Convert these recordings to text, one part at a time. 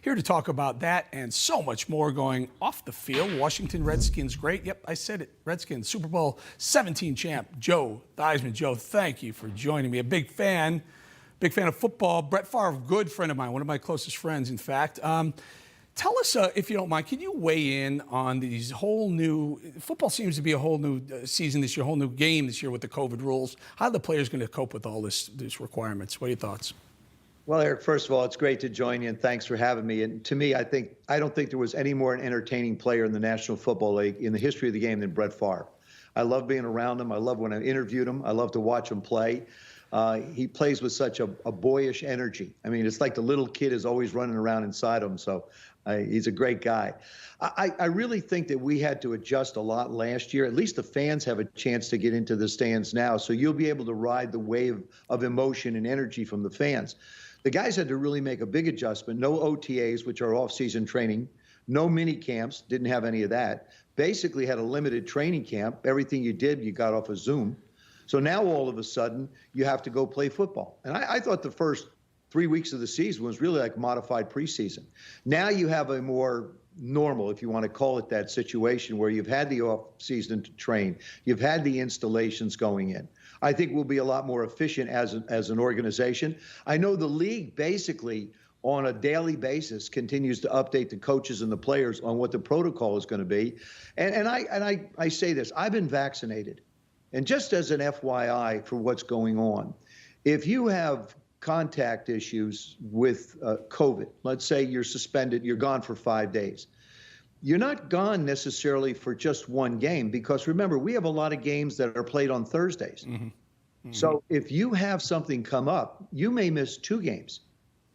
Here to talk about that and so much more going off the field. Washington Redskins great. Yep, I said it. Redskins Super Bowl 17 champ Joe Theismann. Joe, thank you for joining me. A big fan of football. Brett Favre, good friend of mine, one of my closest friends, in fact. Tell us, if you don't mind, can you weigh in on these whole new, football seems to be a whole new season this year, a whole new game this year with the COVID rules. How are the players going to cope with all these requirements? What are your thoughts? Well, Eric, first of all, it's great to join you, and thanks for having me. And to me, I don't think there was any more an entertaining player in the National Football League in the history of the game than Brett Favre. I love being around him. I love when I interviewed him. I love to watch him play. He plays with such a boyish energy. I mean, it's like the little kid is always running around inside him. So he's a great guy. I really think that we had to adjust a lot last year. At least the fans have a chance to get into the stands now. So you'll be able to ride the wave of emotion and energy from the fans. The guys had to really make a big adjustment. No OTAs, which are off-season training. No mini camps. Didn't have any of that. Basically had a limited training camp. Everything you did, you got off of Zoom. So now all of a sudden, you have to go play football. And I thought the first 3 weeks of the season was really like modified preseason. Now you have a more normal, if you want to call it that, situation where you've had the off season to train. You've had the installations going in. I think we'll be a lot more efficient as an organization. I know the league basically on a daily basis continues to update the coaches and the players on what the protocol is going to be. And I say this, I've been vaccinated. And just as an FYI for what's going on, if you have contact issues with COVID, let's say you're suspended, you're gone for 5 days. You're not gone necessarily for just one game because remember, we have a lot of games that are played on Thursdays. Mm-hmm. Mm-hmm. So if you have something come up, you may miss 2 games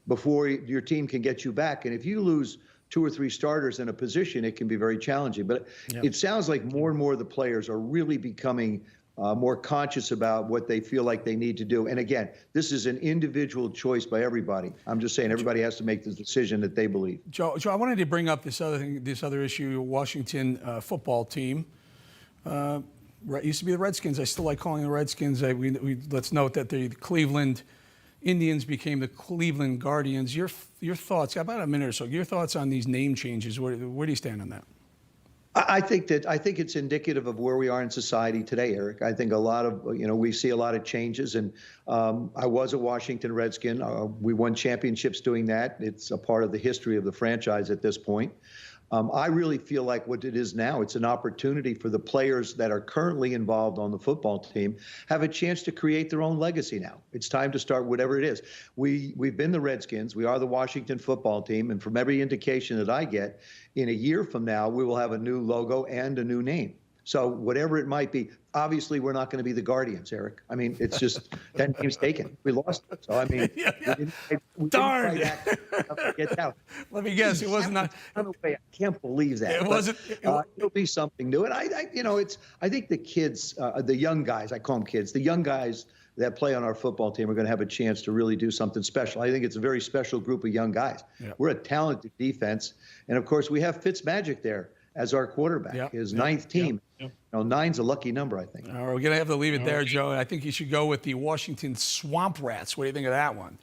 before your team can get you back. And if you lose 2 or 3 starters in a position, it can be very challenging. But It sounds like more and more of the players are really becoming more conscious about what they feel like they need to do. And again, this is an individual choice by everybody. I'm just saying everybody has to make the decision that they believe. Joe, I wanted to bring up this other issue. Washington football team used to be the Redskins. I still like calling the Redskins. Let's note that the Cleveland Indians became the Cleveland Guardians. Your thoughts? About a minute or so. Your thoughts on these name changes? Where do you stand on that? I think it's indicative of where we are in society today, Eric. I think a lot of, we see a lot of changes. And I was a Washington Redskin. We won championships doing that. It's a part of the history of the franchise at this point. I really feel like what it is now, it's an opportunity for the players that are currently involved on the football team have a chance to create their own legacy now. It's time to start whatever it is. We've been the Redskins. We are the Washington football team. And from every indication that I get, in a year from now, we will have a new logo and a new name. So whatever it might be, obviously we're not going to be the Guardians, Eric. I mean, it's just that name's taken. We lost it. So I mean, we darn. Get out. Let me guess, it wasn't that. I can't believe that. It wasn't. It'll be something new. And I think the kids, the young guys, I call them kids, the young guys that play on our football team are going to have a chance to really do something special. I think it's a very special group of young guys. Yep. We're a talented defense, and of course we have Fitzmagic there as our quarterback, his 9th team. Yep. 9's a lucky number, I think. All right, we're going to have to leave it there, Joe. I think you should go with the Washington Swamp Rats. What do you think of that one?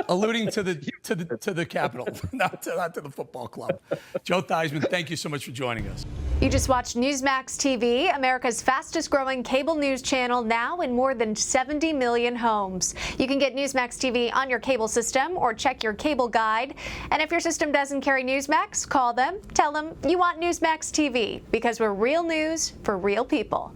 Alluding to the Capitol, not to the football club. Joe Theismann, thank you so much for joining us. You just watched Newsmax TV, America's fastest growing cable news channel, now in more than 70 million homes. You can get Newsmax TV on your cable system or check your cable guide. And if your system doesn't carry Newsmax, call them, tell them you want Newsmax TV, because we're real news for real people.